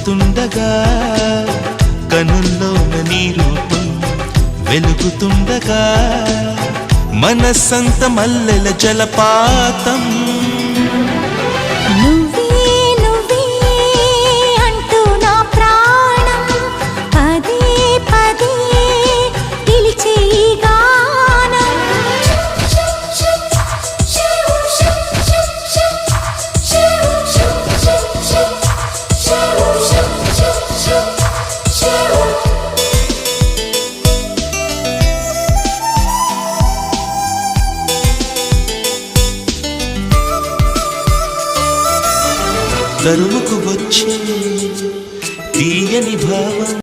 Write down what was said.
కలుగుతుండగా కనుల్లోన నీ రూపం వెలుగుతుండగా మనస్సంత మల్లెల జలపాతం తరుముకు వచ్చే తీయని భావం